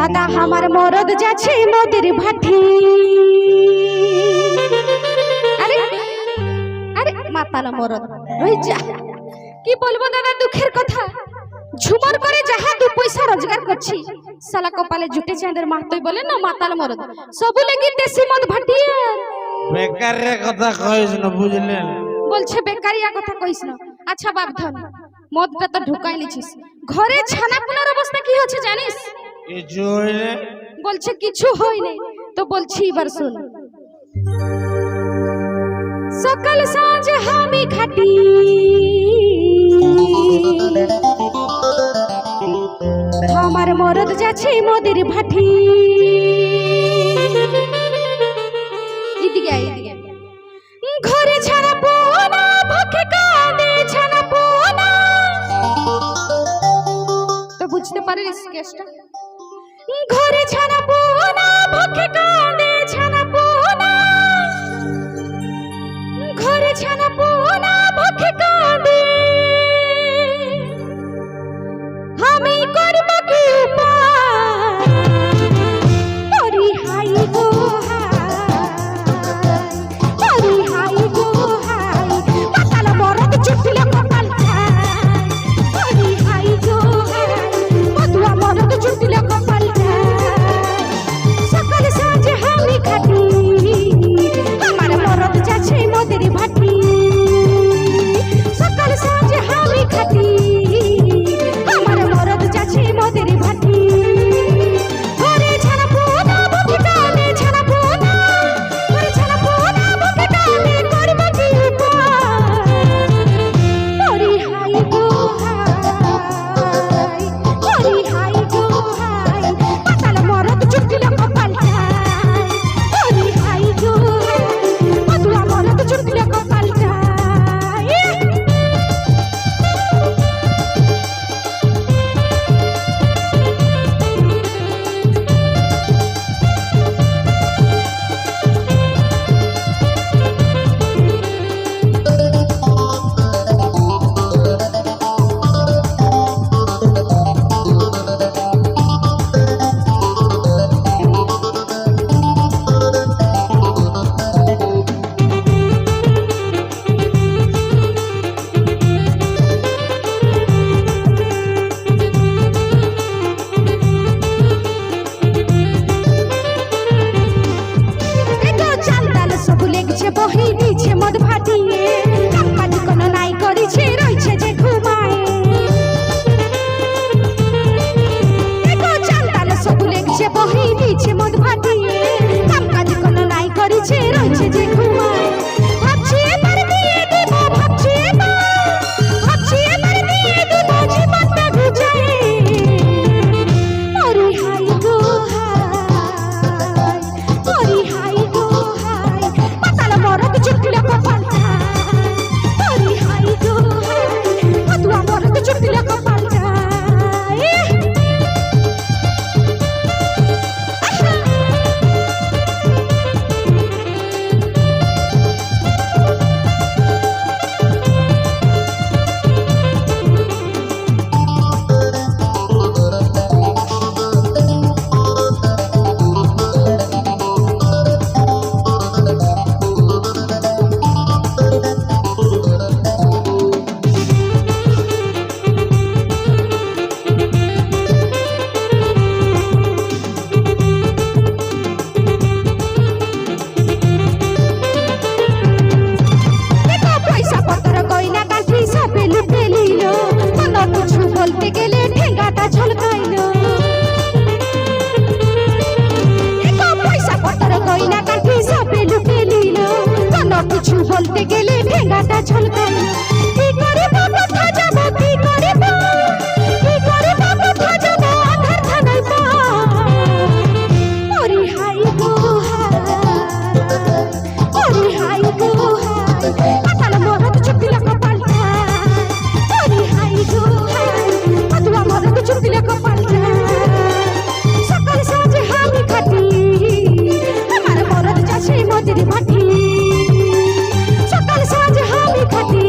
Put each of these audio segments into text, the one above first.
দাদা আমার মরদ যাচ্ছে মোদের ভাটি। আরে আরে মাতালা মরদ ওই যা, কি বলবো দাদা দুঃখের কথা। ঝুমর করে যাহা দু পয়সা রোজগার করছি, সালা কপালে জুটে চাঁদের মাতই বলে না মাতাল মরদ, সবু লাগি দেশি মদ ভাটিয়ে। বেকারের কথা কইস না বুঝলেন? বলছে বেকারিয়া কথা কইস না। আচ্ছা বাপধন, মদটা তো ঢুকাই নিছিস, ঘরে ছানাপুনার অবস্থা কি হচ্ছে জানিস? কিছু হইলে বলছে কিছু হয়নি, তো বলছি এবার শুন। সকাল সাঁঝ আমি খাটি, আমার মরদ যাচ্ছে মোদের ভাটি। এদিকে এদিকে ঘরে ছাড়া পোনা ভকে কাঁদে ছাড়া পোনা, তো বুঝতে পারিস কেসটা? ঘরে ছাড়া পোনা ভকে কাঁদে ছাড়া পোনা, ঘরে ছাড়া পোনা ভকে কাঁদে, আমি করব কি উপায়? তোরি হাই গো তোরি হাই গো হাই, পাতাল মরদ চুটলে কপাল খায়। তোরি হাই গো হাই, মধুয়া মরদ চুটলে কপাল খায়। সকাল সাঁঝ আমি খাটি, আমার মরদ যাচ্ছে মোদের ভাটি। সকাল সাঁঝ আমি খাটি, আমার মরদ যাচ্ছে মোদের ভাটি। ঘরে ছাড়া পোনা বুকে কালে ছাড়া পোনা, ঘরে ছাড়া পোনা বুকে কালে করব কি উপায়? তোরি হাই গো হাই, তোরি হাই গো হাই, পাতাল মরদ চুটলে কপাল খায়। তোরি হাই গো হাই, মধুয়া মরদ চুটলে কপাল খায়। এগো চালতাল সবু লেগছে বহি দিছে মদ ভাটিয়ে, কাম্পানি কোন নাই করিছে রইছে যে ঘুমায়। এগো চালতাল সবু লেগছে বহি দিছে মদ ভাটিয়ে, কাম্পানি কোন নাই করিছে রইছে যে ঘুমায়। ভাবছি এবার দিয়ে দেব, ভাবছি এবার দিয়ে দেব জীবনটা গুজায়। তোরি হাই গো হাই, তোরি হাই গো হাই, পাতাল মরদ চুটলে কপাল খায়। তোরি হাই গো হাই, মধুয়া মরদ চুটলে কপাল খায়। দেখো পয়সা পত্র গয়না গাঁঠি সবে লুটে নিল, কোন কিছু বলতে গেলে ঠেঙ্গাটা ঝলকাইল। দেখো পয়সা পত্র গয়না গাঁঠি সবে লুটে নিল, কোন কিছু বলতে গেলে ঠেঙ্গাটা ঝলকাইল। কি করে বাবা যাব, কি করে বাবা যাব আধার থানায় পা। ওরে হাই গো হাই, ওরে হাই গো হাই, পাতাল মরদ চুটলে কপাল খায়। ওরে হাই গো হাই, মধুয়া মরদ চুটলে কপাল খায়। সকাল সাঁঝ আমি খাটি, আমার মরদ যাচ্ছে মোদের ভাটি। সকাল সাঁঝ আমি খাটি,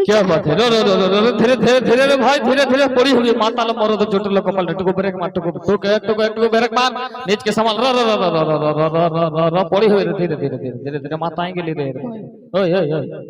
क्या बात है रो रो रो रो रो धीरे धीरे धीरे रे भाई धीरे धीरे पड़ी हुई माताल मरद चोटल कपाल टुको ब्रेक मार टुको ब्रेक मार नीच के संभाल रो रो रो रो रो रो रो रो रो रो पड़ी हुई धीरे धीरे धीरे धीरे धीरे माता आएंगे ले रे ओए ओए ओए